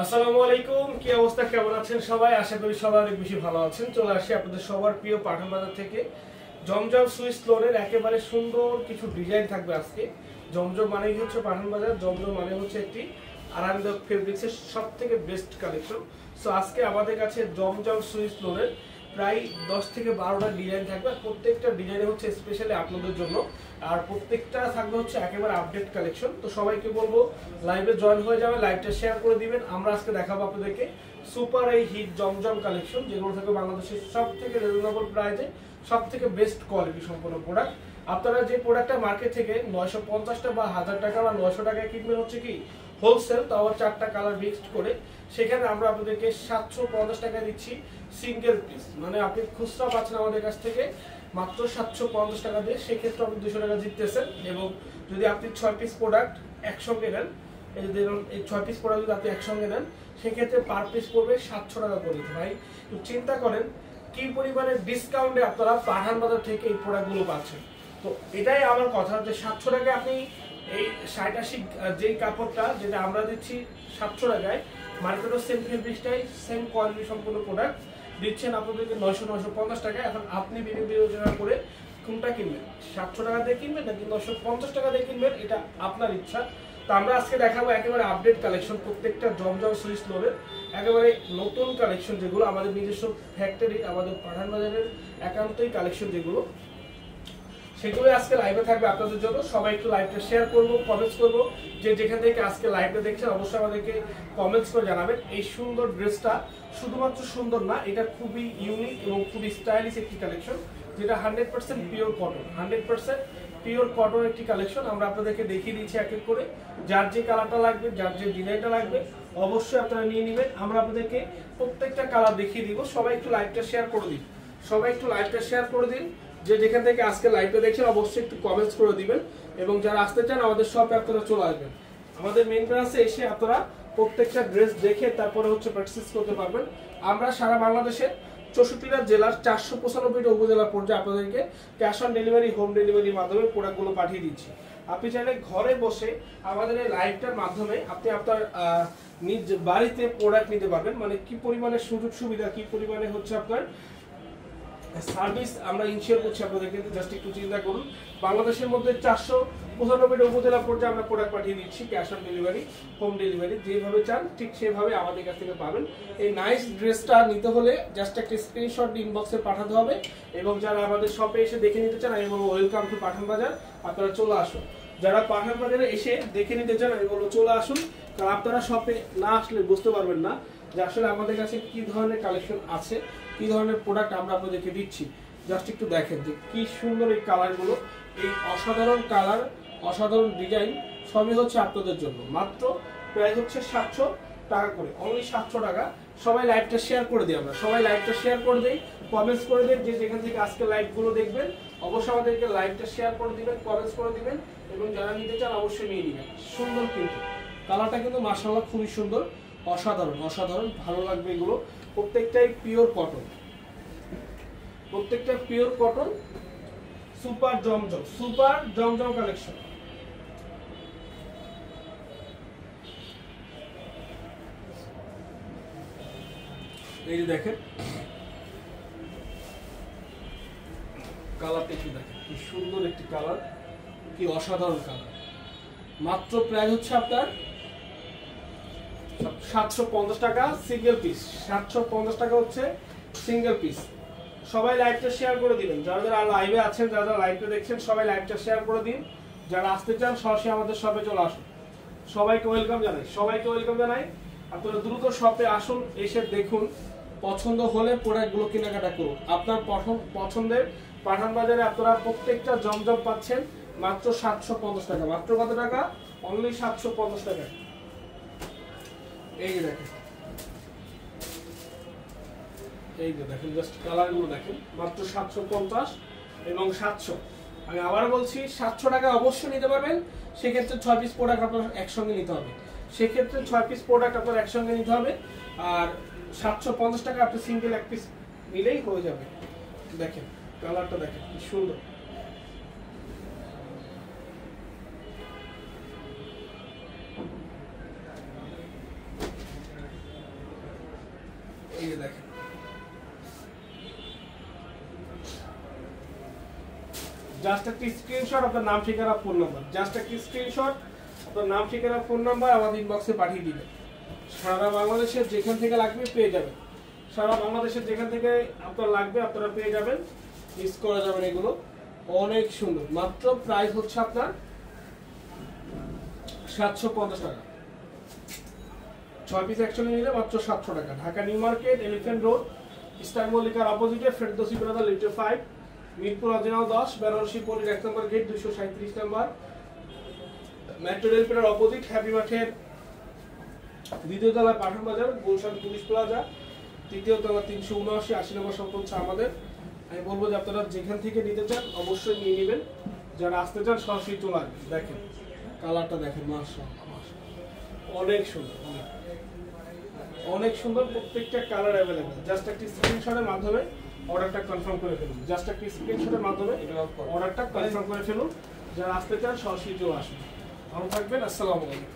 আসসালামু আলাইকুম, কি অবস্থা, কেমন আছেন সবাই? আশা করি সবাই অনেক বেশি ভালো আছেন। চলে আসি আপনাদের সবার প্রিয় পাঠান বাজার থেকে জমজম সুইস লোনের একেবারে সুন্দর কিছু ডিজাইন থাকবে আজকে। জমজম মানেই হচ্ছে পাঠান বাজার, জমজম মানে হচ্ছে একটি আরামদায়ক ফেব্রিক্সের সব থেকে বেস্ট কালেকশন। সো আজকে আমাদের কাছে জমজম সুইস লোনের প্রায় 10 থেকে 12টা ডিজাইন থাকবে। প্রত্যেকটা ডিজাইনে হচ্ছে স্পেশালি আপনাদের জন্য, আর প্রত্যেকটা থাকবে হচ্ছে একেবারে আপডেট কালেকশন। তো সবাইকে বলবো লাইভে জয়েন হয়ে যাবে, লাইভটা শেয়ার করে দিবেন। আমরা আজকে দেখাবো আপনাদেরকে সুপার এই হিট জমজম কালেকশন, যেগুলো থাকবে বাংলাদেশের সব থেকে রিজনেবল প্রাইসে, সব থেকে বেস্ট কোয়ালিটি সম্পন্ন প্রোডাক্ট। আপনারা যে প্রোডাক্টটা মার্কেট থেকে 950 বা 1000 টাকা বা 900 টাকায় কিনবেন হচ্ছে কি হোলসেল, তাও 4টা কালার মিক্সড করে, সেখানে আমরা আপনাদেরকে 750 টাকা দিচ্ছি সিঙ্গেল পিস। মানে আপনি খুচরা পাচ্ছেন আমাদের কাছ থেকে মাত্র 750 টাকা দিয়ে, সেক্ষেত্রে আপনি 200 টাকা জিততেছেন। এবং যদি আপনি 6 পিস প্রোডাক্ট একসঙ্গে নেন, এই যে দেখুন এই 6 পিস প্রোডাক্ট যদি আপনি একসঙ্গে নেন, সেক্ষেত্রে পার পিস পড়বে 700 টাকা করে। ভাই একটু চিন্তা করেন কি পরিমাণে ডিসকাউন্টে আপনারা পাঠান বাজার থেকে এই প্রোডাক্টগুলো পাচ্ছেন। তো এটাই আমার কথা যে 700 টাকায় আপনি এই 60-80 যেই কাপড়টা যেটা আমরা দিচ্ছি 700 টাকায়, মার্কেটও সেম ফেব্রিক্সটাই সেম কোয়ালিটি সম্পূর্ণ প্রোডাক্ট দিচ্ছেন আপনাদেরকে 950 টাকা। এখন আপনি বিবেচনা করে কোনটা কিনবেন, 700 টাকা দিয়ে কিনবেন নাকি 950 টাকা দিয়ে কিনবেন, এটা আপনার ইচ্ছা। তো আমরা আজকে দেখাবো একেবারে আপডেট কালেকশন, প্রত্যেকটা জমজম সুইস লোনের একেবারে নতুন কালেকশন, যেগুলো আমাদের নিজস্ব ফ্যাক্টরি, আমাদের পাঠান বাজারের একান্তই কালেকশন, যেগুলো সেগুলো আজকে লাইভে থাকবে আপনাদের জন্য। সবাই একটু লাইভটা শেয়ার করবো, কমেন্টস করবো। যে যেখান থেকে আজকে লাইভটা দেখছেন অবশ্যই আমাদেরকে কমেন্টস করে জানাবেন। এই সুন্দর ড্রেসটা শুধুমাত্র সুন্দর না, এটা খুবই ইউনিক এবং খুবই স্টাইলিশ একটি কালেকশন, যেটা 100% পিওর কটন, 100% পিওর কটন একটি কালেকশন। আমরা আপনাদেরকে দেখিয়ে দিচ্ছি এক এক করে, যার যে কালারটা লাগবে, যার যে ডিজাইনটা লাগবে অবশ্যই আপনারা নিয়ে নেবেন। আমরা আপনাদেরকে প্রত্যেকটা কালার দেখিয়ে দিব। সবাই একটু লাইভটা শেয়ার করে দিন, সবাই একটু লাইভটা শেয়ার করে দিন। যে যেখান থেকে আজকে লাইভটা দেখছেন অবশ্যই একটু কমেন্টস করে দিবেন। এবং যারা আসতে চান আমাদের শপে আপনারা চলে আসবেন, আমাদের মেইন ব্রাঞ্চে এসে আপনারা প্রত্যেকটা ড্রেস দেখে তারপরে হচ্ছে পারচেজ করতে পারবেন। আমরা সারা বাংলাদেশে 64টা জেলার 495টা উপজেলা পর্যায়ে আপনাদেরকে ক্যাশ অন ডেলিভারি, হোম ডেলিভারির মাধ্যমে প্রোডাক্টগুলো পাঠিয়ে দিচ্ছি। আপনি চাইলে ঘরে বসে আমাদের এই লাইভটার মাধ্যমে আপনি আপনার নিজ বাড়িতে প্রোডাক্ট নিতে পারবেন। মানে কি পরিমাণে সুযোগ সুবিধা, কি পরিমাণে হচ্ছে আপনার সার্ভিস আমরা ইনশিওর করছি আপনাদেরকে। জাস্ট একটু চিন্তা করুন, বাংলাদেশের মধ্যে 495টা উপজেলা পর্যায়ে আমরা প্রোডাক্ট পাঠিয়ে দিচ্ছি cash on delivery, home delivery, যেভাবে চান ঠিক সেভাবে আমাদের কাছ থেকে পাবেন। এই নাইস ড্রেসটা নিতে হলে জাস্ট একটা স্ক্রিনশট ইনবক্সে পাঠাতে হবে। এবং যারা আমাদের শপে এসে দেখে নিতে চান, আমি বলবো ওয়েলকাম টু পাঠান বাজার, আপনারা চলে আসুন। যারা পাঠান বাজারে এসে দেখে নিতে চান, আমি বলবো চলে আসুন, কারণ আপনারা শপে না আসলে বুঝতে পারবেন না যে আসলে আমাদের কাছে কি ধরনের কালেকশন আছে, কি ধরনের প্রোডাক্ট আমরা আপনাদেরকে দিচ্ছি। জাস্ট একটু দেখেন যে কি সুন্দর এই কালারগুলো, এই অসাধারণ কালার, অসাধারণ ডিজাইন, সবই হচ্ছে আপনাদের জন্য। মাত্র প্রায় হচ্ছে 700 টাকা করে, অনলি 700 টাকা। সবাই লাইভটা শেয়ার করে দিই, আমরা সবাই লাইভটা শেয়ার করে দিই, কমেন্টস করে দিন। যে যেখান থেকে আজকে লাইভগুলো দেখবেন অবশ্যই আমাদেরকে লাইভটা শেয়ার করে দিবেন, কমেন্টস করে দিবেন। এবং যারা নিতে চান অবশ্যই নিয়ে নেবেন। সুন্দর কিন্তু কালারটা কিন্তু মাশাআল্লাহ খুবই সুন্দর, অসাধারণ অসাধারণ, ভালো লাগবে এগুলো। প্রত্যেকটাই পিওর কটন, প্রত্যেকটা পিওর কটন, সুপার জমজম, সুপার জমজম কালেকশন। এই যে দেখেন কালারটা, কি দেখেন কি সুন্দর একটি কালার, কি অসাধারণ কালার। মাত্র প্রাইস হচ্ছে আপনার 750 টাকা সিঙ্গেল পিস, 750 টাকা হচ্ছে সিঙ্গেল পিস। সবাই লাইভটা শেয়ার করে দিবেন, যারা যারা লাইভে আছেন, যারা যারা লাইভটা দেখছেন সবাই লাইভটা শেয়ার করে দিন। যারা আসতে চান সরাসরি আমাদের শপে চলে আসুন। সবাইকে ওয়েলকাম জানাই, সবাইকে ওয়েলকাম জানাই। আপনারা দ্রুত শপে আসুন, এসে দেখুন, পছন্দ হলে প্রোডাক্টগুলো কেনাকাটা করুন। আপনার পছন্দের পাঠান বাজারে আপনারা প্রত্যেকটা জমজম পাচ্ছেন মাত্র 750 টাকা। মাত্র কত টাকা? অনলি 750 টাকা। এই যে দেখেন, এই যে দেখেন জাস্ট কালারগুলো দেখেন, মাত্র 750 এবং 700। আমি আবার বলছি 700 টাকা অবশ্যই নিতে পারবেন। সেক্ষেত্রে 6 পিস প্রোডাক্ট আপনার একসঙ্গে নিতে হবে, সেক্ষেত্রে 6 পিস প্রোডাক্ট আপনার একসঙ্গে নিতে হবে। আর 750 টাকা আপনি সিঙ্গেল এক পিস নিলেই হয়ে যাবে। দেখেন কালারটা দেখেন কি সুন্দর। জাস্ট একটা স্ক্রিনশট, আপনার নাম ঠিকানা ফোন নাম্বার, জাস্ট একটা স্ক্রিনশট আপনার নাম ঠিকানা ফোন নাম্বার আমাদের ইনবক্সে পাঠিয়ে দিবেন। সারা বাংলাদেশের যেখান থেকে লাগবে পেয়ে যাবেন, সারা বাংলাদেশের যেখান থেকে আপনার লাগবে আপনারা পেয়ে যাবেন, মিস করা যাবেন। এগুলো অনেক সুন্দর, মাত্র প্রাইস হচ্ছে আপনার 750 টাকা। 6 পিস অ্যাকচুয়ালি নিলে মাত্র 700 টাকা। Dhaka new market, elephant road, star মল্লিকার অপোজিটে ফেরদৌসী ব্রাদার লিটার 5, মিরপুর অরিজিনাল 10, বেনারসি পল্লীর 1 নম্বর গেট 237 নম্বর, মেট্রো রেল পেটার অপোজিট, হ্যাপি মাঠের দ্বিতীয় তলায় পাঠান বাজার, গুলশান পুলিশ প্লাজা, তৃতীয় তলা 379 80 নম্বর শপ হচ্ছে আমাদের। আমি বলবো যে আপনারা যেখান থেকে নিতে চান অবশ্যই নিয়ে নেবেন, যারা আসতে চান সরাসরি চলে আসবেন। দেখেন কালারটা দেখেন, মাশাআল্লাহ অনেক সুন্দর, অনেক সুন্দর, প্রত্যেকটা কালার অ্যাভেলেবেল। জাস্ট একটা স্ক্রিনশটের মাধ্যমে অর্ডারটা কনফার্ম করে ফেলুন, জাস্ট একটা স্ক্রিনশটের মাধ্যমে অর্ডারটা কনফার্ম করে ফেলুন। যারা আসতে চান সরাসরি চলে আসুন। ভালো থাকবেন, আসসালামু আলাইকুম।